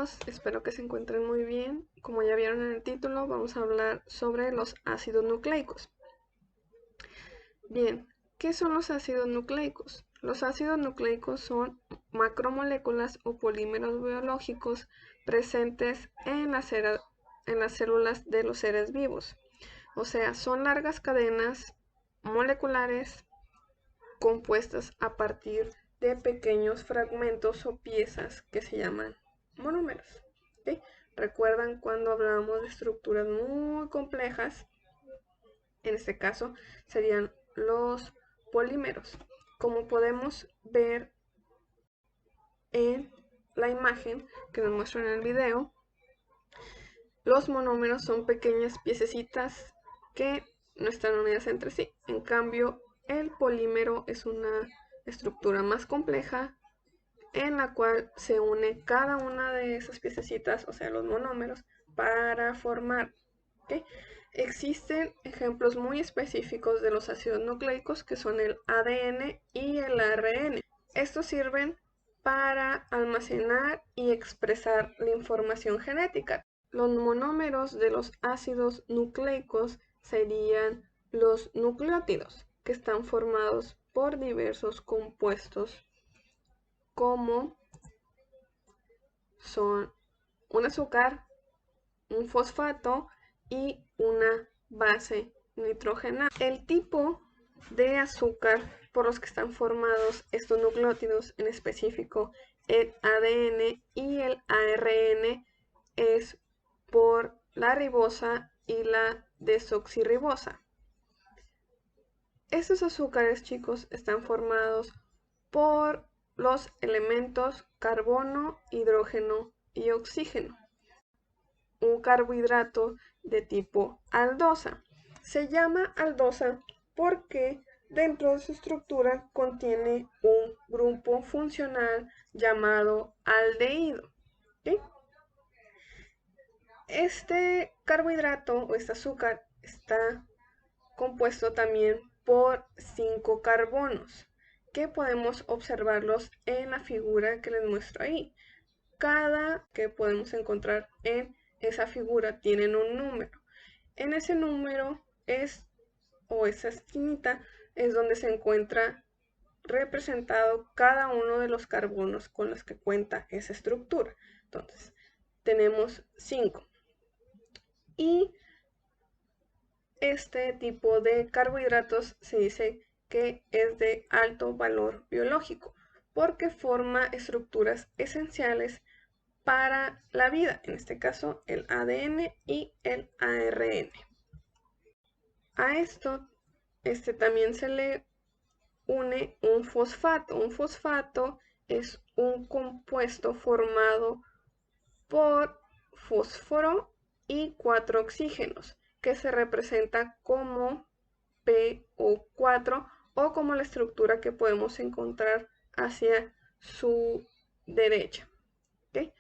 chicos, espero que se encuentren muy bien. Como ya vieron en el título, vamos a hablar sobre los ácidos nucleicos. Bien, ¿qué son los ácidos nucleicos? Los ácidos nucleicos son macromoléculas o polímeros biológicos presentes en las células de los seres vivos. O sea, son largas cadenas moleculares compuestas a partir de pequeños fragmentos o piezas que se llaman monómeros. ¿Sí? ¿Recuerdan cuando hablábamos de estructuras muy complejas? En este caso serían los polímeros. Como podemos ver en la imagen que nos muestro en el video, los monómeros son pequeñas piececitas que no están unidas entre sí. En cambio, el polímero es una estructura más compleja en la cual se une cada una de esas piececitas, o sea, los monómeros, para formar. ¿Okay? Existen ejemplos muy específicos de los ácidos nucleicos que son el ADN y el ARN. Estos sirven para almacenar y expresar la información genética. Los monómeros de los ácidos nucleicos serían los nucleótidos, que están formados por diversos compuestos como son un azúcar, un fosfato y una base nitrogenada. El tipo de azúcar por los que están formados estos nucleótidos, en específico el ADN y el ARN, es por la ribosa y la desoxirribosa. Estos azúcares, chicos, están formados por los elementos carbono, hidrógeno y oxígeno. Un carbohidrato de tipo aldosa. Se llama aldosa porque dentro de su estructura contiene un grupo funcional llamado aldehído. ¿Sí? Este carbohidrato o este azúcar está compuesto también por 5 carbonos, que podemos observarlos en la figura que les muestro ahí. Cada que podemos encontrar en esa figura tienen un número. En ese número o esa esquinita es donde se encuentra representado cada uno de los carbonos con los que cuenta esa estructura. Entonces, tenemos 5. Y este tipo de carbohidratos se dice que es de alto valor biológico porque forma estructuras esenciales para la vida, en este caso el ADN y el ARN. A esto también se le une un fosfato. Un fosfato es un compuesto formado por fósforo y 4 oxígenos, que se representa como PO4 o como la estructura que podemos encontrar hacia su derecha. ¿Okay?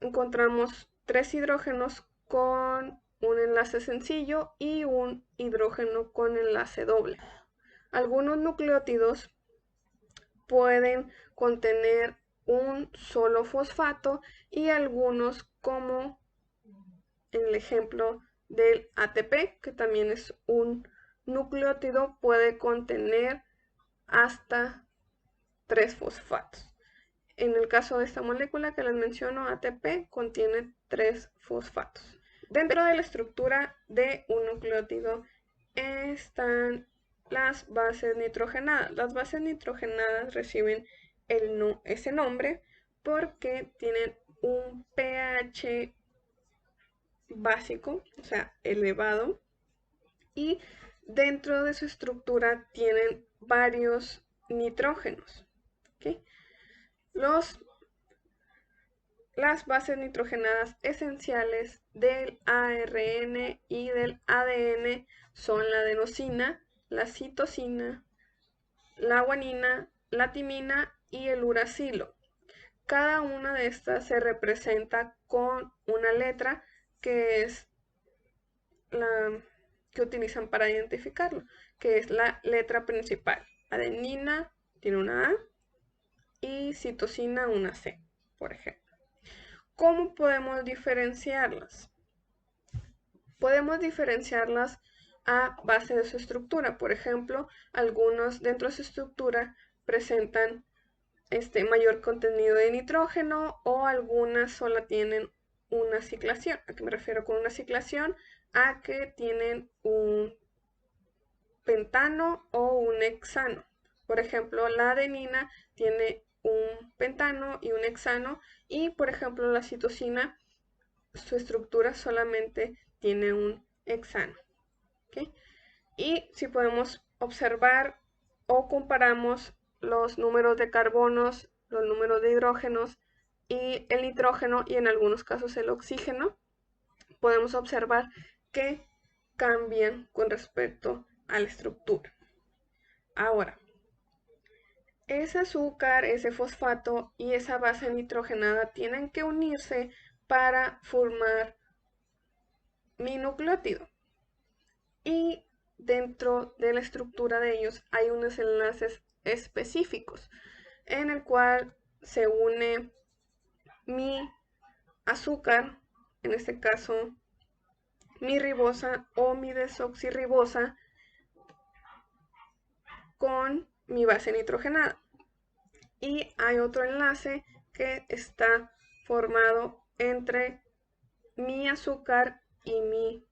Encontramos 3 hidrógenos con un enlace sencillo y un hidrógeno con enlace doble. Algunos nucleótidos pueden contener un solo fosfato y algunos, como en el ejemplo del ATP, que también es un nucleótido, puede contener hasta 3 fosfatos. En el caso de esta molécula que les menciono, ATP, contiene 3 fosfatos. Dentro de la estructura de un nucleótido están las bases nitrogenadas. Las bases nitrogenadas reciben ese nombre porque tienen un pH básico, o sea, elevado, y dentro de su estructura tienen varios nitrógenos. ¿Okay? Las bases nitrogenadas esenciales del ARN y del ADN son la adenosina, la citosina, la guanina, la timina y el uracilo. Cada una de estas se representa con una letra que es la que utilizan para identificarlo, que es la letra principal. Adenina tiene una A y citosina una C, por ejemplo. ¿Cómo podemos diferenciarlas? Podemos diferenciarlas a base de su estructura. Por ejemplo, algunos dentro de su estructura presentan mayor contenido de nitrógeno, o algunas solo tienen una ciclación. ¿A qué me refiero con una ciclación? A que tienen un pentano o un hexano. Por ejemplo, la adenina tiene un pentano y un hexano, y por ejemplo la citosina, su estructura solamente tiene un hexano. ¿Okay? Y si podemos observar o comparamos los números de carbonos, los números de hidrógenos y el nitrógeno, y en algunos casos el oxígeno, podemos observar que cambian con respecto a la estructura. Ahora, ese azúcar, ese fosfato y esa base nitrogenada tienen que unirse para formar mi nucleótido. Y dentro de la estructura de ellos hay unos enlaces específicos en el cual se une mi azúcar, en este caso mi ribosa o mi desoxirribosa, con mi base nitrogenada. Y hay otro enlace que está formado entre mi azúcar y mi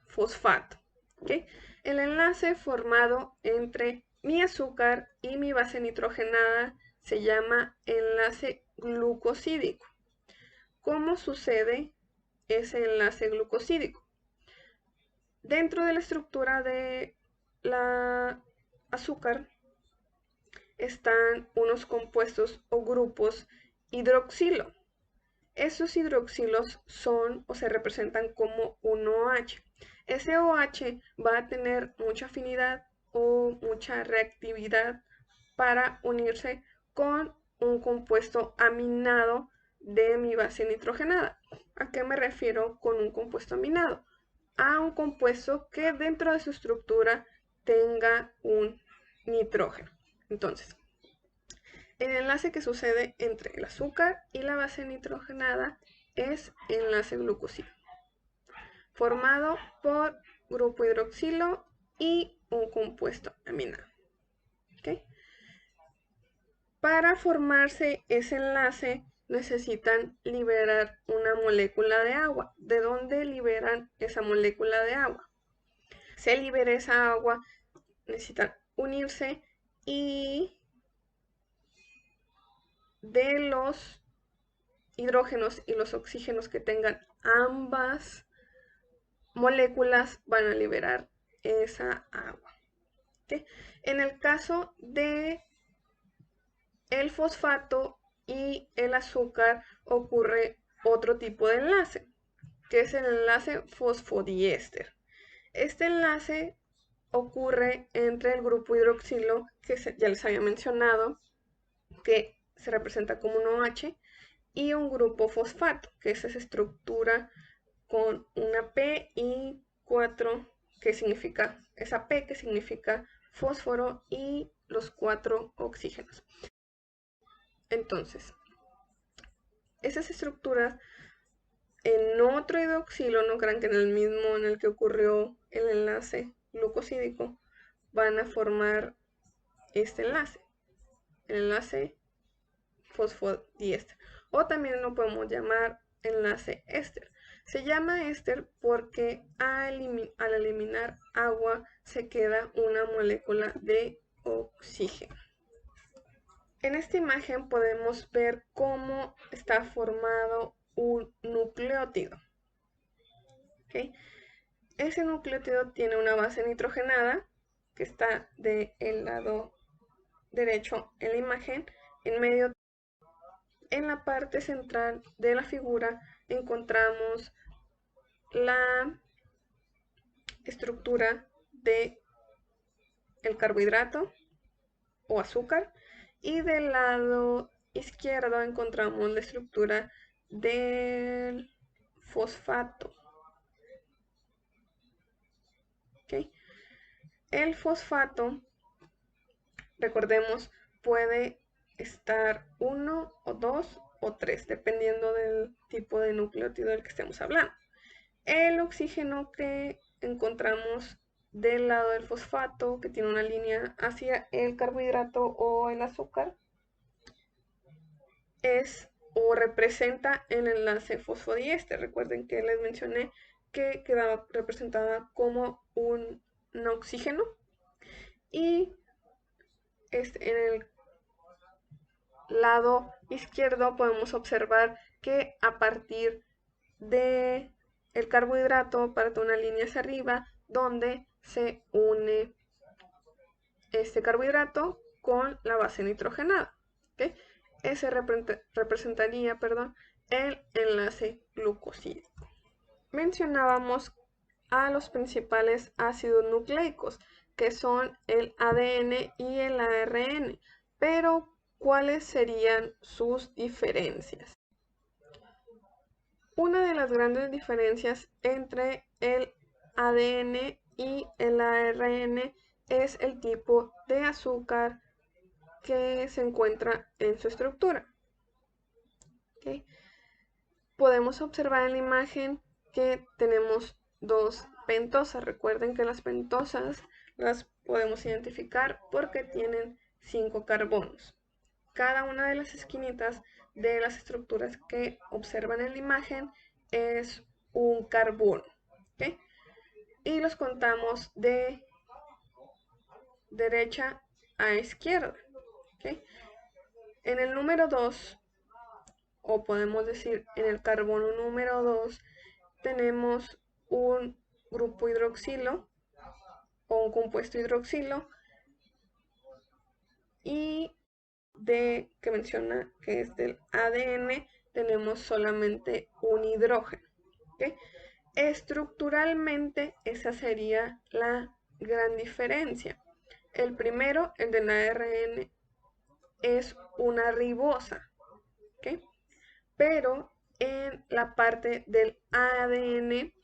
fosfato. ¿Okay? El enlace formado entre mi azúcar y mi base nitrogenada se llama enlace glucosídico. ¿Cómo sucede ese enlace glucosídico? Dentro de la estructura de la azúcar están unos compuestos o grupos hidroxilo. Esos hidroxilos son o se representan como un OH. Ese OH va a tener mucha afinidad o mucha reactividad para unirse con un compuesto aminado de mi base nitrogenada. ¿A qué me refiero con un compuesto aminado? A un compuesto que dentro de su estructura tenga un nitrógeno. Entonces, el enlace que sucede entre el azúcar y la base nitrogenada es enlace glucosilo, formado por grupo hidroxilo y un compuesto aminado. ¿Okay? Para formarse ese enlace necesitan liberar una molécula de agua. ¿De dónde liberan esa molécula de agua? Se libera esa agua, necesitan unirse, y de los hidrógenos y los oxígenos que tengan ambas moléculas van a liberar esa agua. ¿Okay? En el caso de el fosfato y el azúcar ocurre otro tipo de enlace, que es el enlace fosfodiéster. Este enlace ocurre entre el grupo hidroxilo, que ya les había mencionado, que se representa como un OH, y un grupo fosfato, que es esa estructura con una P y 4, que significa esa P, que significa fósforo, y los 4 oxígenos. Entonces, esas estructuras en otro hidroxilo, no crean que en el mismo en el que ocurrió el enlace glucosídico, van a formar este enlace, el enlace fosfodiéster, o también lo podemos llamar enlace éster. Se llama éster porque al eliminar agua se queda una molécula de oxígeno. En esta imagen podemos ver cómo está formado un nucleótido. ¿Okay? Ese nucleótido tiene una base nitrogenada que está del lado derecho en la imagen. En medio, en la parte central de la figura, encontramos la estructura de el carbohidrato o azúcar, y del lado izquierdo encontramos la estructura del fosfato. ¿Okay? El fosfato, recordemos, puede estar 1 o 2 o 3, dependiendo del tipo de nucleótido del que estemos hablando. El oxígeno que encontramos del lado del fosfato, que tiene una línea hacia el carbohidrato o el azúcar, es o representa el enlace fosfodiéster. Recuerden que les mencioné que quedaba representada como un oxígeno, y en el lado izquierdo podemos observar que a partir de el carbohidrato parte una línea hacia arriba donde se une este carbohidrato con la base nitrogenada. ¿Okay? Ese representaría, el enlace glucosídico. Mencionábamos a los principales ácidos nucleicos, que son el ADN y el ARN, pero ¿cuáles serían sus diferencias? Una de las grandes diferencias entre el ADN y el ARN es el tipo de azúcar que se encuentra en su estructura. ¿Okay? Podemos observar en la imagen que tenemos dos pentosas. Recuerden que las pentosas las podemos identificar porque tienen 5 carbonos. Cada una de las esquinitas de las estructuras que observan en la imagen es un carbono. ¿Okay? Y los contamos de derecha a izquierda. ¿Okay? En el número 2, o podemos decir en el carbono número 2, tenemos un grupo hidroxilo o un compuesto hidroxilo, y que menciona que es del ADN tenemos solamente un hidrógeno. ¿Okay? Estructuralmente esa sería la gran diferencia. El primero, el del ARN, es una ribosa. ¿Okay? Pero en la parte del ADN,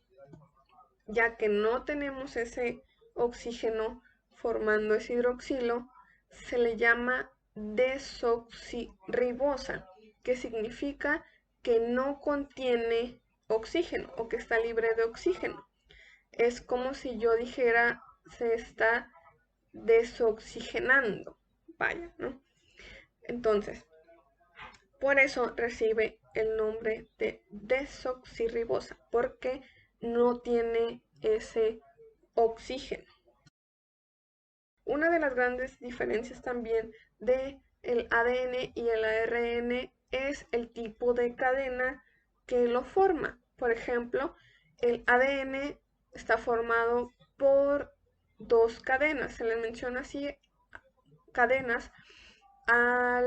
ya que no tenemos ese oxígeno formando ese hidroxilo, se le llama desoxirribosa, que significa que no contiene oxígeno o que está libre de oxígeno. Es como si yo dijera se está desoxigenando. Vaya, ¿no? Entonces, por eso recibe el nombre de desoxirribosa, porque no tiene ese oxígeno. Una de las grandes diferencias también de el ADN y el ARN es el tipo de cadena que lo forma. Por ejemplo, el ADN está formado por 2 cadenas, se les menciona así cadenas a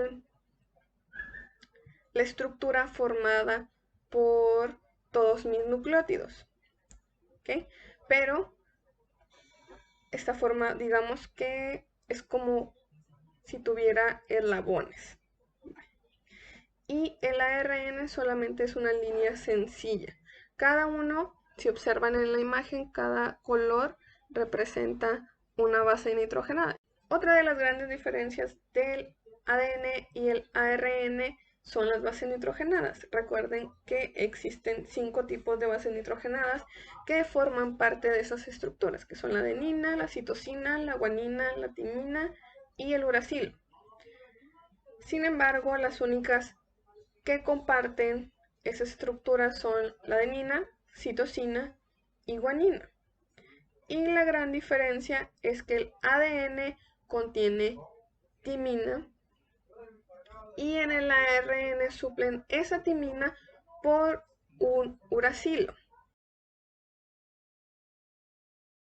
la estructura formada por todos mis nucleótidos. ¿Okay? Pero esta forma, digamos que es como si tuviera eslabones. Y el ARN solamente es una línea sencilla. Cada uno, si observan en la imagen, cada color representa una base nitrogenada. Otra de las grandes diferencias del ADN y el ARN son las bases nitrogenadas. Recuerden que existen 5 tipos de bases nitrogenadas que forman parte de esas estructuras, que son la adenina, la citosina, la guanina, la timina y el uracilo. Sin embargo, las únicas que comparten esas estructuras son la adenina, citosina y guanina. Y la gran diferencia es que el ADN contiene timina y en el ARN suplen esa timina por un uracilo.